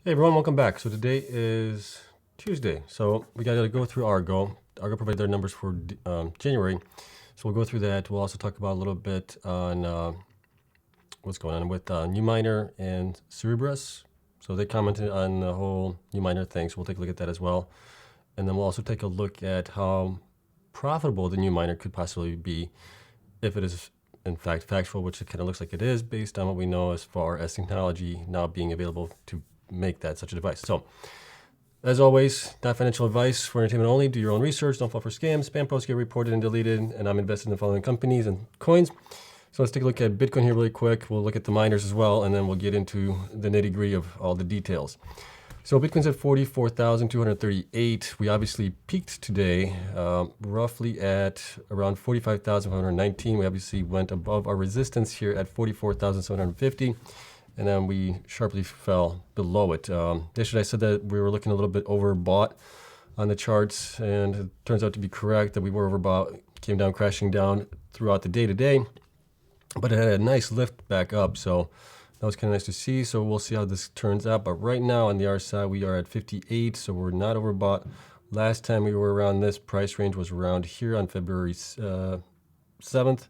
Hey everyone, welcome back. So today is Tuesday. So we got to go through Argo. Argo provided their numbers for January. So we'll go through that. We'll also talk about a little bit on what's going on with Numiner and Cerebrus. So they commented on the whole Numiner thing. So we'll take a look at that as well. And then we'll also take a look at how profitable the Numiner could possibly be if it is in fact factual, which it kind of looks like it is based on what we know as far as technology now being available to make that such a device. So, as always, not financial advice, for entertainment only. Do your own research. Don't fall for scams. Spam posts get reported and deleted, and I'm invested in the following companies and coins. So let's take a look at Bitcoin here really quick. We'll look at the miners as well, and then we'll get into the nitty-gritty of all the details. So Bitcoin's at 44,238. We obviously peaked today, roughly at around 45,119. We obviously went above our resistance here at 44,750. And then we sharply fell below it. Yesterday I said that we were looking a little bit overbought on the charts, and it turns out to be correct that we were overbought. Came down, crashing down throughout the day today, but it had a nice lift back up, so that was kind of nice to see. So we'll see how this turns out. But right now on the RSI we are at 58, so we're not overbought. Last time we were around this price range was around here on February 7th,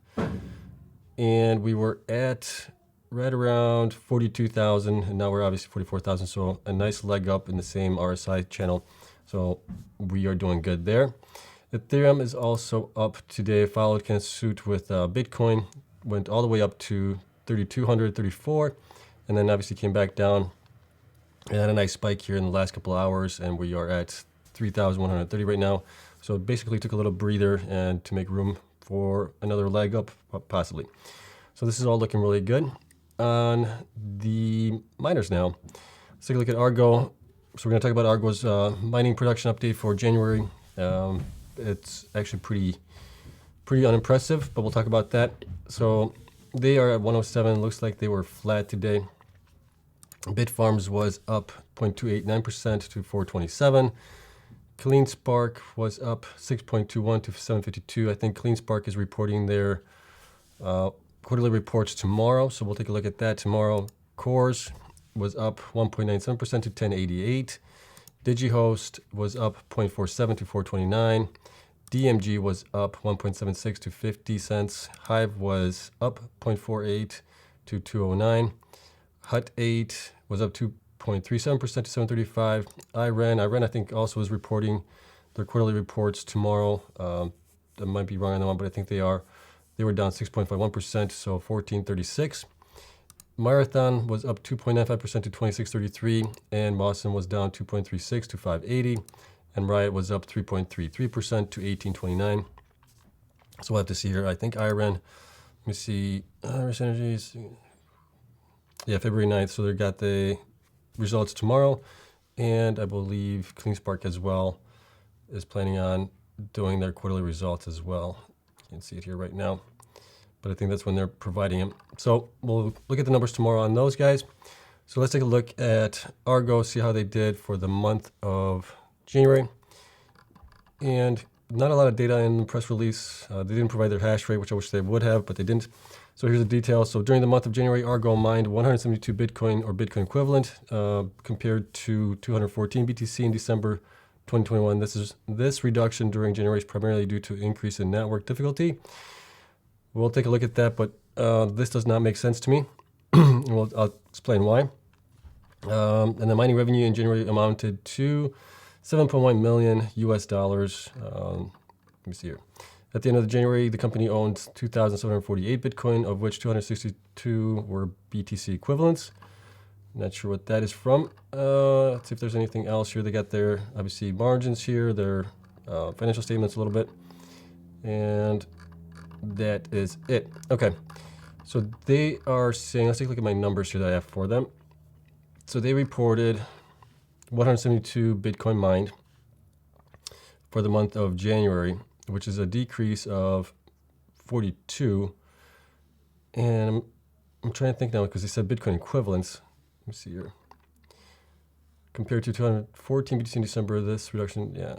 and we were at right around 42,000, and now we're obviously 44,000, so a nice leg up in the same RSI channel. So we are doing good there. Ethereum is also up today, followed kind of suit with Bitcoin, went all the way up to 3,234, and then obviously came back down and had a nice spike here in the last couple of hours, and we are at 3,130 right now. So it basically took a little breather and to make room for another leg up, possibly. So this is all looking really good. On the miners now, let's take a look at Argo. So we're going to talk about Argo's mining production update for January. It's actually pretty unimpressive, but we'll talk about that. So they are at 107. Looks like they were flat today. Bitfarms was up 0.289% to 427. CleanSpark was up 6.21 to 752. I think CleanSpark is reporting their quarterly reports tomorrow, so we'll take a look at that tomorrow. Cores was up 1.97% to 1088. DigiHost was up 0.47 to 429. DMG was up 1.76 to 50 cents. Hive was up 0.48 to 209. Hut8 was up 2.37% to 735. Iran I think also is reporting their quarterly reports tomorrow. I might be wrong on that one, but I think they are. They were down 6.51%, so 1436. Marathon was up 2.95% to 2633, and Boston was down 2.36 to 580, and Riot was up 3.33% to 1829. So we'll have to see here. I think Iran, let me see, Risk Energies, yeah, February 9th, so they got the results tomorrow, and I believe CleanSpark as well is planning on doing their quarterly results as well. You can see it here right now, but I think that's when they're providing them. So we'll look at the numbers tomorrow on those guys. So let's take a look at Argo, see how they did for the month of January. And not a lot of data in the press release. They didn't provide their hash rate, which I wish they would have, but they didn't. So here's the details. So during the month of January, Argo mined 172 Bitcoin or Bitcoin equivalent compared to 214 BTC in December 2021. This reduction during January is primarily due to increase in network difficulty. We'll take a look at that, but this does not make sense to me. I'll explain why. And the mining revenue in January amounted to $7.1 million US. Let me see here. At the end of January, the company owned 2,748 Bitcoin, of which 262 were BTC equivalents. Not sure what that is from. Let's see if there's anything else here. They got their, obviously, margins here, their financial statements a little bit. And that is it. Okay. So they are saying, let's take a look at my numbers here that I have for them. So they reported 172 Bitcoin mined for the month of January, which is a decrease of 42. And I'm trying to think now because they said Bitcoin equivalents. Let me see here. Compared to 214 BTC in December, this reduction, yeah,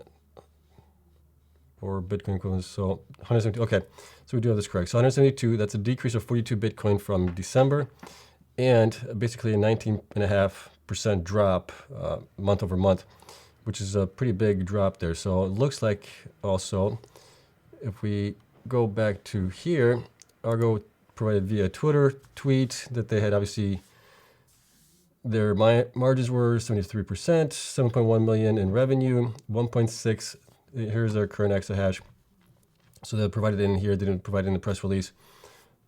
or Bitcoin equivalents. So 172. Okay, so we do have this correct. So 172. That's a decrease of 42 Bitcoin from December, and basically a 19.5% 30% drop month over month, which is a pretty big drop there. So it looks like also, if we go back to here, Argo provided via Twitter tweet that they had obviously their margins were 73%, 7.1 million in revenue, 1.6. Here's their current exahash. So they provided it in here, they didn't provide it in the press release.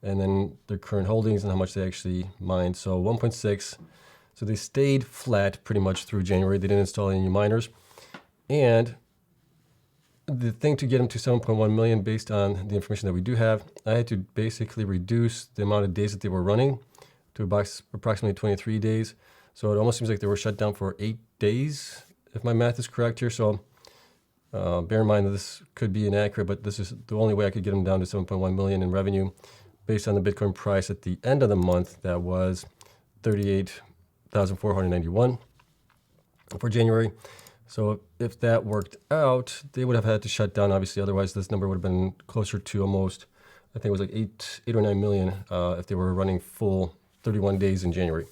And then their current holdings and how much they actually mined. So 1.6. So they stayed flat pretty much through January. They didn't install any new miners. And the thing to get them to 7.1 million based on the information that we do have, I had to basically reduce the amount of days that they were running to approximately 23 days. So it almost seems like they were shut down for 8 days, if my math is correct here. So bear in mind that this could be inaccurate, but this is the only way I could get them down to 7.1 million in revenue based on the Bitcoin price at the end of the month. That was 38,491 for January. So if that worked out, they would have had to shut down, obviously. Otherwise, this number would have been closer to almost, I think it was like 8 or 9 million if they were running full 31 days in January.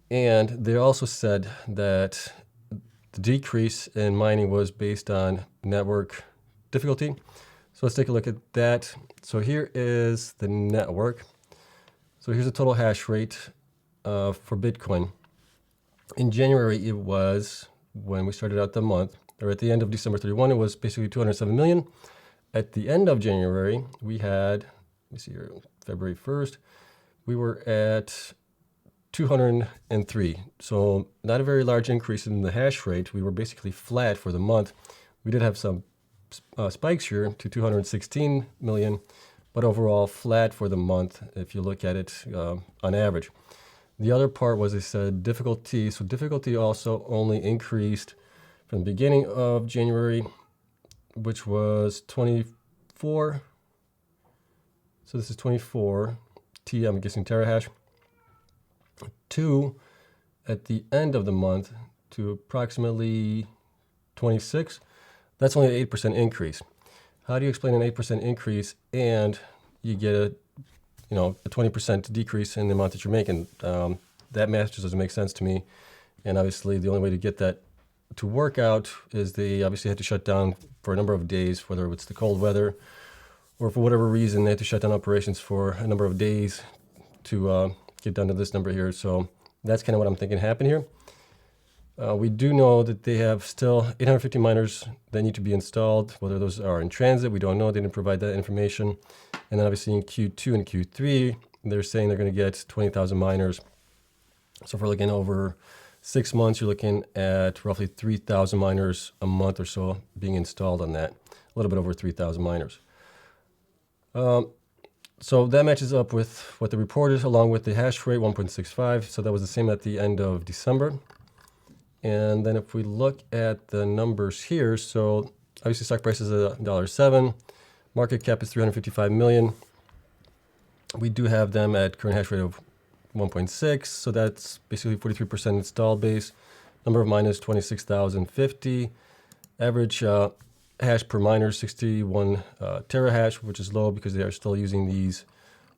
And they also said that the decrease in mining was based on network difficulty. So let's take a look at that. So here is the network. So here's the total hash rate for Bitcoin. In January, it was, when we started out the month, or at the end of December 31, it was basically 207 million. At the end of January, we had, let me see here, February 1st, we were at 203. So not a very large increase in the hash rate. We were basically flat for the month. We did have some spikes here to 216 million, but overall flat for the month if you look at it on average. The other part was, they said, difficulty. So difficulty also only increased from the beginning of January, which was 24. So this is 24 T, I'm guessing terahash, to at the end of the month to approximately 26. That's only an 8% increase. How do you explain an 8% increase and you get a 20% decrease in the amount that you're making? That math just doesn't make sense to me. And obviously the only way to get that to work out is they obviously had to shut down for a number of days, whether it's the cold weather or for whatever reason, they had to shut down operations for a number of days to get down to this number here. So that's kind of what I'm thinking happened here. We do know that they have still 850 miners that need to be installed. Whether those are in transit, we don't know. They didn't provide that information. And then obviously in Q2 and Q3, they're saying they're going to get 20,000 miners. So if we're looking over 6 months, you're looking at roughly 3,000 miners a month or so being installed on that. A little bit over 3,000 miners. So that matches up with what they reported along with the hash rate, 1.65. So that was the same at the end of December. And then if we look at the numbers here, so obviously stock price is $1.07, market cap is 355 million. We do have them at current hash rate of 1.6, so that's basically 43% installed base. Number of miners 26,050. Average hash per miner 61 terahash, which is low because they are still using these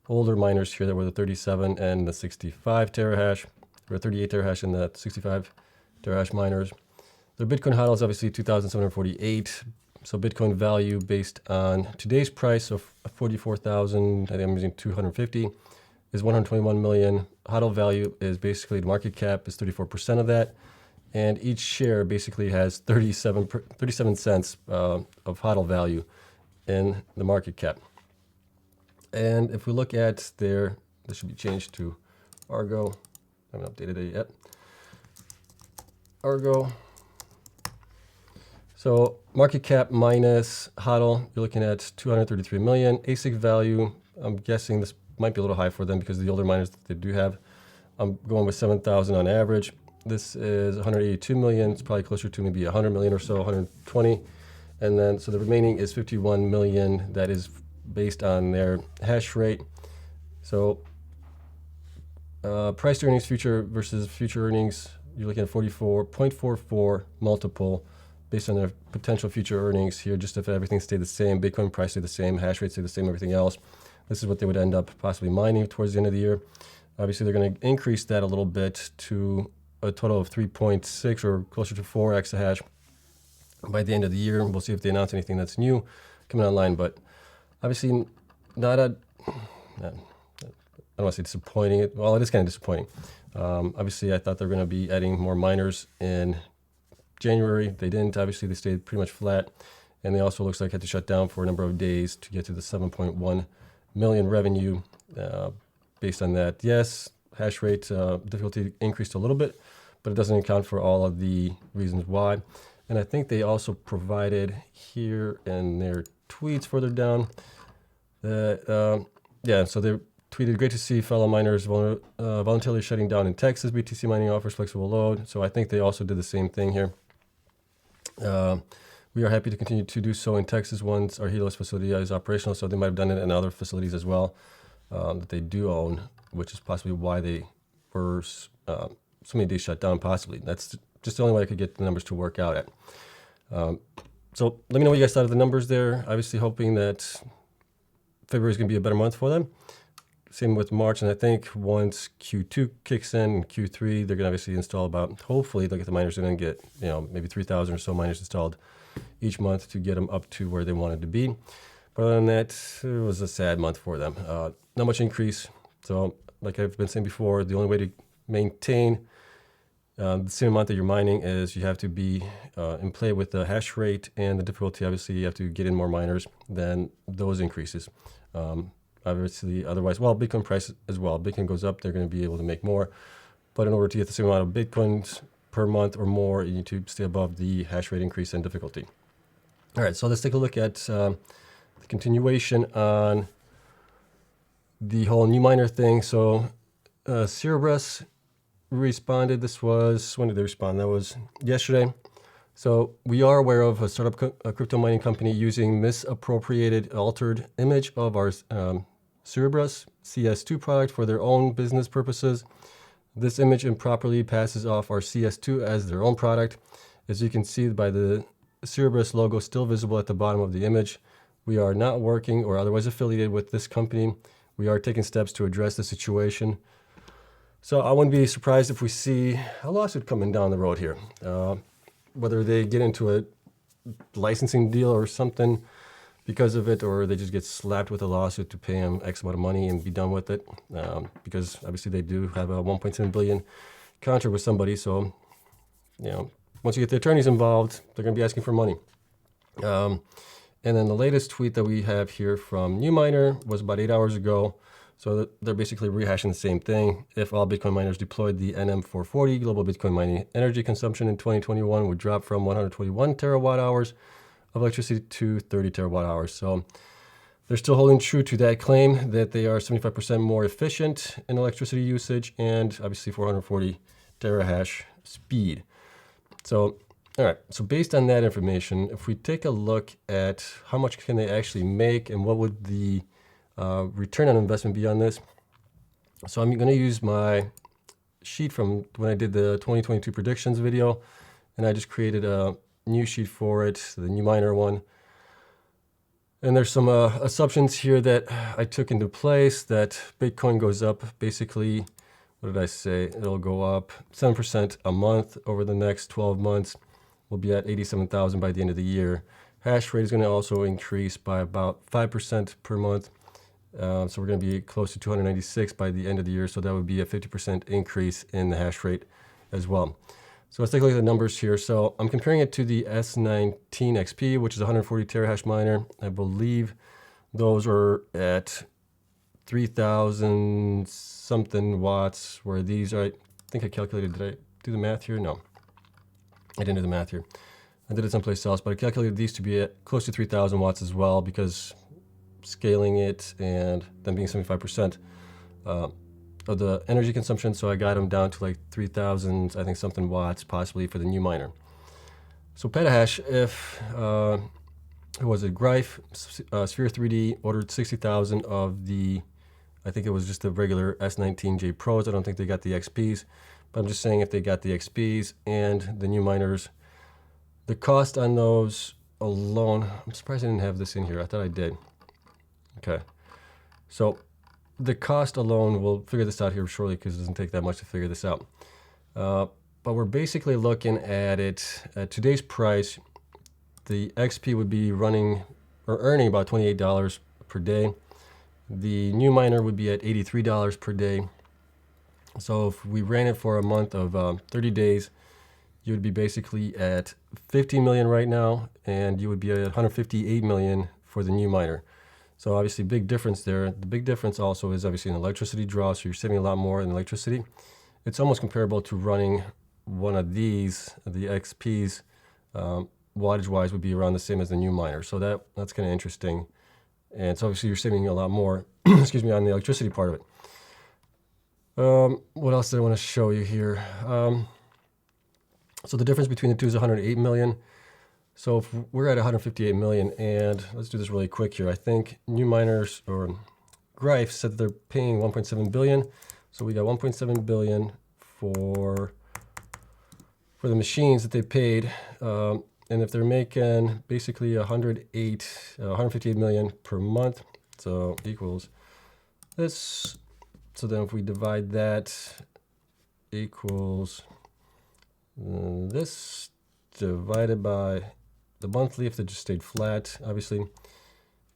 older miners here that were the 37 and the 65 terahash, or 38 terahash and the 65 terahash miners. Their Bitcoin hodl is obviously 2,748. So Bitcoin value based on today's price of 44,000, I think I'm using 250, is 121 million. Hodl value is basically the market cap is 34% of that. And each share basically has 37 cents of hodl value in the market cap. And if we look at their, this should be changed to Argo. I haven't updated it yet. Argo. So market cap minus hodl, you're looking at 233 million. ASIC value, I'm guessing this might be a little high for them because of the older miners that they do have. I'm going with 7,000 on average. This is 182 million. It's probably closer to maybe 100 million or so, 120. And then, so the remaining is 51 million. That is based on their hash rate. So price to earnings future versus future earnings, you're looking at 44.44 multiple based on their potential future earnings here. Just if everything stayed the same, Bitcoin price stayed the same, hash rate stayed the same, everything else. This is what they would end up possibly mining towards the end of the year. Obviously, they're going to increase that a little bit to a total of 3.6 or closer to 4 exahash by the end of the year. We'll see if they announce anything that's new coming online, but obviously not a, I don't want to say disappointing. Well, it is kind of disappointing. Obviously, I thought they were going to be adding more miners in January. They didn't. Obviously, they stayed pretty much flat, and they also looks like had to shut down for a number of days to get to the 7.1 million revenue. Based on that, yes, hash rate difficulty increased a little bit, but it doesn't account for all of the reasons why. And I think they also provided here in their tweets further down that, yeah, so they tweeted, great to see fellow miners voluntarily shutting down in Texas. BTC mining offers flexible load. So I think they also did the same thing here. We are happy to continue to do so in Texas once our Helios facility is operational. So they might have done it in other facilities as well that they do own, which is possibly why they were so many days shut down, possibly. That's just the only way I could get the numbers to work out at. So let me know what you guys thought of the numbers there. Obviously hoping that February is going to be a better month for them. Same with March, and I think once Q2 kicks in and Q3, they're going to obviously install about, hopefully they'll get the miners in and get, maybe 3,000 or so miners installed each month to get them up to where they wanted to be. But other than that, it was a sad month for them. Not much increase. So like I've been saying before, the only way to maintain the same amount that you're mining is you have to be in play with the hash rate and the difficulty. Obviously, you have to get in more miners than those increases. Obviously, otherwise, well, Bitcoin price as well. Bitcoin goes up, they're going to be able to make more. But in order to get the same amount of Bitcoins per month or more, you need to stay above the hash rate increase and difficulty. All right, so let's take a look at the continuation on the whole new miner thing. So Cerberus responded. This was, when did they respond? That was yesterday. So we are aware of a startup crypto mining company using misappropriated altered image of our Cerberus CS2 product for their own business purposes. This image improperly passes off our CS2 as their own product. As you can see by the Cerberus logo still visible at the bottom of the image, we are not working or otherwise affiliated with this company. We are taking steps to address the situation. So I wouldn't be surprised if we see a lawsuit coming down the road here. Whether they get into a licensing deal or something because of it, or they just get slapped with a lawsuit to pay them X amount of money and be done with it. Because obviously they do have a 1.7 billion contract with somebody. So, once you get the attorneys involved, they're going to be asking for money. And then the latest tweet that we have here from Numiner was about 8 hours ago. So they're basically rehashing the same thing. If all Bitcoin miners deployed the NM440, global Bitcoin mining energy consumption in 2021 would drop from 121 terawatt hours of electricity to 30 terawatt hours. So they're still holding true to that claim that they are 75% more efficient in electricity usage and obviously 440 terahash speed. So, all right, so based on that information, if we take a look at how much can they actually make and what would the return on investment be on this. So I'm going to use my sheet from when I did the 2022 predictions video, and I just created a new sheet for it, the new miner one. And there's some assumptions here that I took into place that Bitcoin goes up. Basically, what did I say? It'll go up 7% a month over the next 12 months. We'll be at 87,000 by the end of the year. Hash rate is going to also increase by about 5% per month. So we're going to be close to 296 by the end of the year. So that would be a 50% increase in the hash rate as well. So let's take a look at the numbers here. So I'm comparing it to the S19XP, which is a 140 terahash miner. I believe those are at 3,000 something watts, where these are, I think I calculated, did I do the math here? No, I didn't do the math here. I did it someplace else, but I calculated these to be at close to 3,000 watts as well, because scaling it and them being 75% of the energy consumption. So I got them down to like 3,000, I think something watts possibly for the new miner. So petahash, if, who was it? Greif, Sphere 3D ordered 60,000 of the, I think it was just the regular S19J Pros. I don't think they got the XPs, but I'm just saying if they got the XPs and the new miners, the cost on those alone, I'm surprised I didn't have this in here. I thought I did. Okay, so the cost alone, we'll figure this out here shortly because it doesn't take that much to figure this out. but we're basically looking at it at today's price. The XP would be running or earning about $28 per day. The new miner would be at $83 per day. So if we ran it for a month of 30 days, you would be basically at 50 million right now, and you would be at 158 million for the new miner. So obviously big difference there. The big difference also is obviously in electricity draw, so you're saving a lot more in electricity. It's almost comparable to running one of these, the XPs, wattage-wise would be around the same as the new miner. So that's kind of interesting. And so obviously you're saving a lot more, excuse me, on the electricity part of it. What else did I want to show you here? So the difference between the two is 108 million. So if we're at 158 million, and let's do this really quick here. I think new miners or Greif said that they're paying 1.7 billion. So we got 1.7 billion for the machines that they paid. And if they're making basically 158 million per month, so equals this. So then if we divide that equals this divided by the monthly, if they just stayed flat, obviously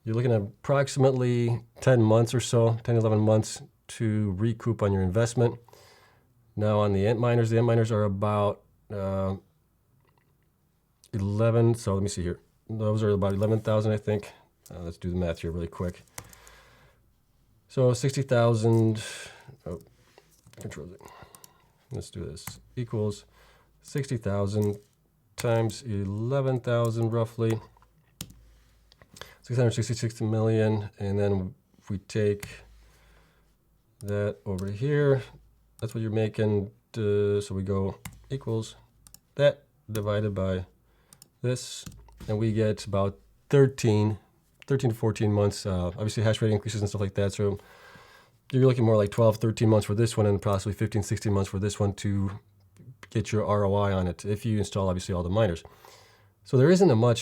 you're looking at approximately 10 months or so, 10, 11 months to recoup on your investment. Now on the ant miners are about 11, so let me see here. Those are about 11,000, I think. Let's do the math here really quick. So 60,000, oh, control Z. Let's do this, equals 60,000 times 11,000 roughly, 666 million, and then if we take that over here, that's what you're making, so we go equals that divided by this, and we get about 13 to 14 months. Obviously hash rate increases and stuff like that, so you're looking more like 12, 13 months for this one, and possibly 15, 16 months for this one to get your ROI on it if you install obviously all the miners. So there isn't a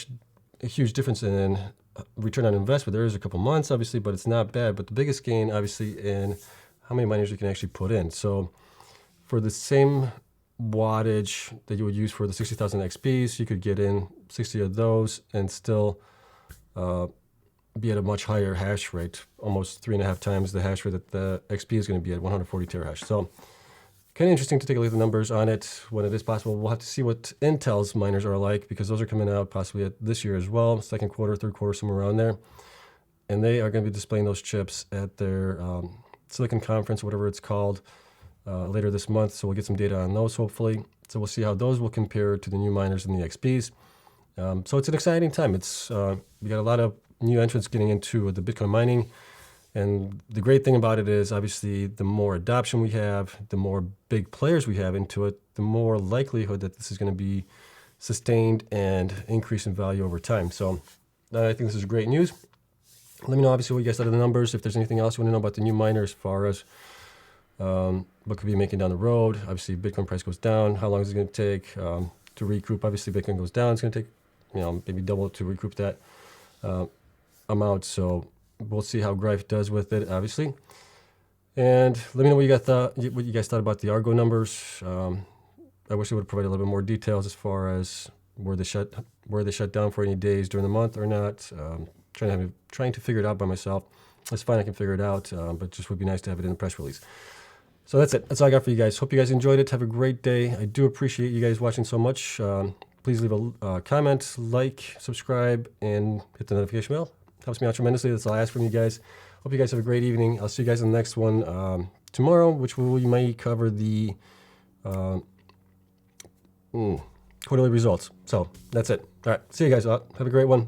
huge difference in return on investment. There is a couple months obviously, but it's not bad. But the biggest gain obviously in how many miners you can actually put in. So for the same wattage that you would use for the 60,000 XPs, you could get in 60 of those and still be at a much higher hash rate, almost 3.5 times the hash rate that the XP is going to be at, 140 terahash. So kind of interesting to take a look at the numbers on it when it is possible. We'll have to see what Intel's miners are like, because those are coming out possibly this year as well, second quarter, third quarter, somewhere around there. And they are going to be displaying those chips at their Silicon Conference, whatever it's called, later this month. So we'll get some data on those hopefully. So we'll see how those will compare to the new miners and the XPs. So it's an exciting time. We got a lot of new entrants getting into the Bitcoin mining. And the great thing about it is obviously the more adoption we have, the more big players we have into it, the more likelihood that this is going to be sustained and increase in value over time. So I think this is great news. Let me know obviously what you guys thought of the numbers. If there's anything else you want to know about the new miner as far as what could be making down the road. Obviously Bitcoin price goes down. How long is it going to take to recoup? Obviously Bitcoin goes down. It's going to take maybe double to recoup that amount. So we'll see how Greif does with it, obviously. And let me know what you guys thought about the Argo numbers. I wish they would provide a little bit more details as far as where they shut down for any days during the month or not. Trying to figure it out by myself. It's fine, I can figure it out, but just would be nice to have it in the press release. So that's it. That's all I got for you guys. Hope you guys enjoyed it. Have a great day. I do appreciate you guys watching so much. Please leave a comment, like, subscribe, and hit the notification bell. Helps me out tremendously. That's all I ask from you guys. Hope you guys have a great evening. I'll see you guys in the next one tomorrow, which we might cover the quarterly results. So that's it. All right. See you guys. Have a great one.